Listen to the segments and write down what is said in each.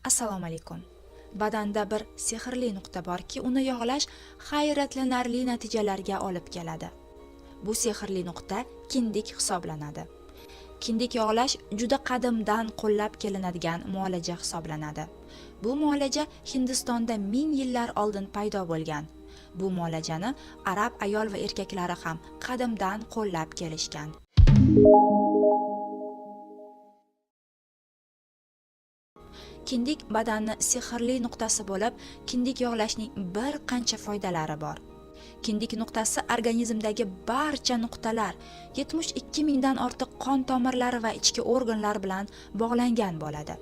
Assalomu alaykum. Badanda bir sehrli nuqta borki, uni yog'lash hayratlanarli natijalarga olib keladi. Bu sehrli nuqta kindik hisoblanadi. Kindik yog'lash juda qadimdan qo'llab kelinadigan muolaja hisoblanadi. Bu muolaja Hindistonda 1000 yillar oldin paydo bo'lgan. Bu muolajani arab ayol va erkaklari ham qadimdan qo'llab kelishgan. Kindik badanni sehrli nuqtasi bo'lib, kindik yog'lashning bir qancha foydalari bor. Kindik nuqtasi organizmdagi barcha nuqtalar, 72 mingdan ortiq qon tomirlari va ichki organlar bilan bog'langan bo'ladi.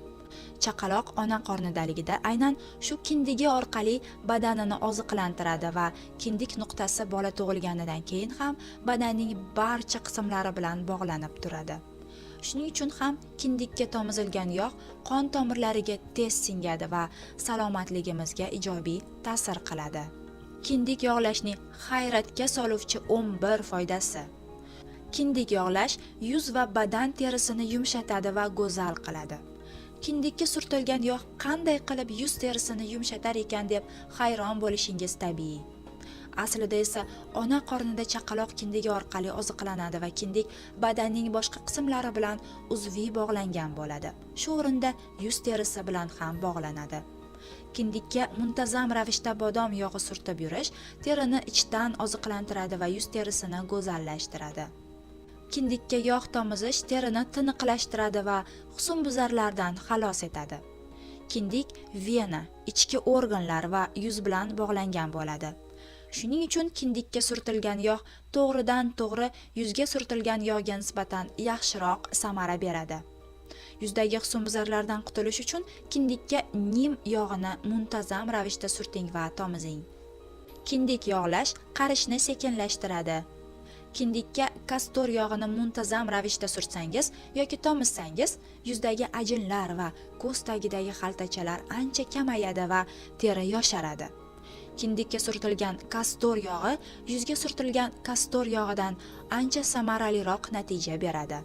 Chaqaloq ona qornidaligida aynan shu kindigi orqali badanini oziqlantiradi va kindik nuqtasi bola tug'ilganidan keyin ham badanning barcha qismlari bilan bog'lanib turadi. Shuning uchun ham kindikka tomizilgan yog' qon tomirlariga tez singadi va salomatligimizga ijobiy ta'sir qiladi. Kindik yog'lashning hayratga soluvchi 11 foydasi. Kindik yog'lash yuz va badan terisini yumshatadi va go'zal qiladi. Kindikka surtilgan yog' qanday qilib yuz terisini yumshatar ekan deb hayron bo'lishingiz tabiiy. Aslida esa ona qornida chaqaloq kindigi orqali oziqlanadi va kindik badanning boshqa qismlari bilan uzviy bog'langan bo'ladi. Shu o'rinda yuz terisi bilan ham bog'lanadi. Kindikka muntazam ravishda bodom yog'i surtib yurish terini ichdan oziqlantiradi va yuz terisini go'zallashtiradi. Kindikka yog' tomizish terini tiniqlashtiradi va husnbuzarlardan xalos etadi. Kindik vena, ichki organlar va yuz bilan bog'langan bo'ladi. Shuning uchun kindikka surtilgan yog' to'g'ridan to'g'ri yuzga surtilgan yog'ga nisbatan yaxshiroq samara beradi. Yuzdagi husnbuzarlardan qutulish uchun kindikka nim yog'ini muntazam ravishda surting va tomizing. Kindik yog'lash qarishni sekinlashtiradi. Kindikka kastor yog'ini muntazam ravishda surtsangiz yoki tomizsangiz, yuzdagi ajinlar va ko'z tagidagi xaltachalar ancha kamayadi va teri yosharadi. Kindikka surtilgan kastor yog'i yuzga surtilgan kastor yog'idan ancha samaraliroq natija beradi.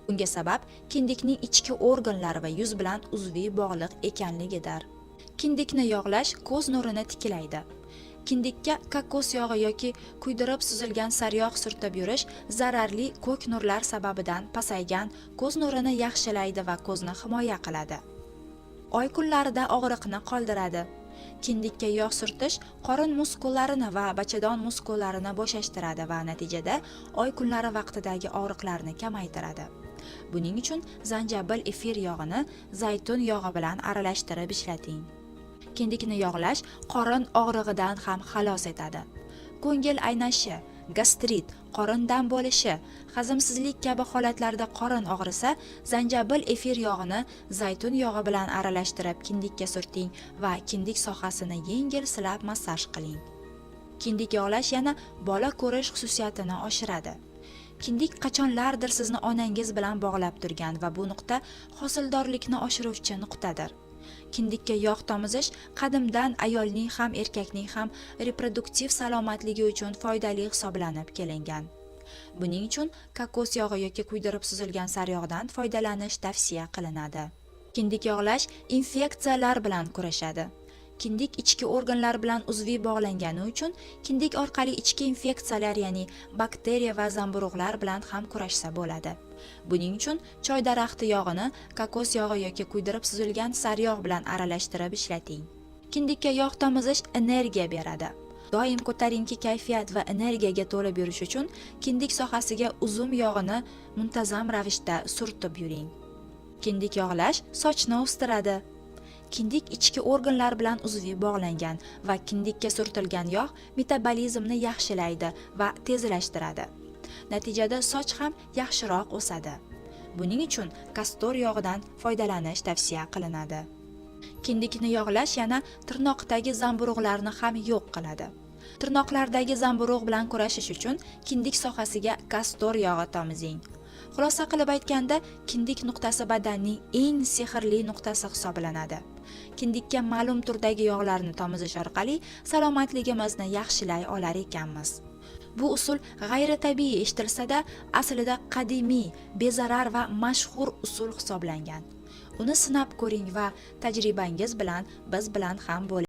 Bunga sabab kindikning ichki organlari va yuz bilan uzviy bog'liq ekanligidir. Kindikni yog'lash ko'z nurini tiklaydi. Kindikka kokos yog'i yoki kuydirib suzilgan sariyog' surtib yurish zararli ko'k nurlar sababidan pasaygan ko'z nurini yaxshilaydi va ko'zni himoya qiladi. Oy kunlarida og'riqni qoldiradi. Kindikka yog' surtish qorin muskullarini va bachadon muskullarini bo'shashtiradi va natijada oy kunlari vaqtidagi og'riqlarni kamaytiradi. Buning uchun zanjabil efir yog'ini zaytun yog'i bilan aralashtirib ishlating. Kindikni yog'lash qorin og'rig'idan ham xalos etadi. Ko'ngil aynashi, gastrit, qorin dam bo'lishi, hazmsizlik kabi holatlarda qorin og'risa, zanjabil efir yog'ini zaytun yog'i bilan aralashtirib kindikka surting va kindik sohasini yengil silab massaj qiling. Kindik yog'lash yana bola ko'rish xususiyatini oshiradi. Kindik qachonlardir sizni onangiz bilan bog'lab turgan va bu nuqta hosildorlikni oshiruvchi nuqtadir. Kindikka yog' tomizish qadimdan ayolning ham erkakning ham reproduktiv salomatligi uchun foydali hisoblanib kelingan. Buning uchun kokos yog'i yoki kuydirib suzilgan sariyog'dan foydalanish tavsiya qilinadi. Kindik yog'lash infeksiyalar bilan kurashadi. Kindik ichki organlar bilan uzviy bog'langani uchun kindik orqali ichki infeksiyalar, ya'ni bakteriya va zamburug'lar bilan ham kurashsa bo'ladi. Buning uchun choy daraxti yog'ini kokos yog'i yoki kuydirib suzilgan sariyog' bilan aralashtirib ishlating. Kindikka yog' tomizish energiya beradi. Doim ko'tarinki kayfiyat va energiyaga to'lib yurish uchun kindik sohasiga uzum yog'ini muntazam ravishda surtib yuring. Kindik yog'lash sochni o'stiradi. Kindik ichki organlar bilan uzviy bog'langan va kindikka surtilgan yog' metabolizmni yaxshilaydi va tezlashtiradi. Natijada soch ham yaxshiroq o'sadi. Buning uchun kastor yog'idan foydalanish tavsiya qilinadi. Kindikni yog'lash yana tirnoqdagi zamburug'larni ham yo'q qiladi. Tirnoqlardagi zamburug' bilan kurashish uchun kindik sohasiga kastor yog'i tomizing. Xulosa qilib aytganda, kindik nuqtasi badanning eng sehrli nuqtasi hisoblanadi. Kindikka ma'lum turdagi yog'larni tomizish orqali salomatligimizni yaxshilay olar ekanmiz. Bu usul g'ayritabiiy eshitilsa-da, aslida qadimiy, bezarar va mashhur usul hisoblangan. uni sinab ko'ring va tajribangiz bilan biz bilan ham bo'ling.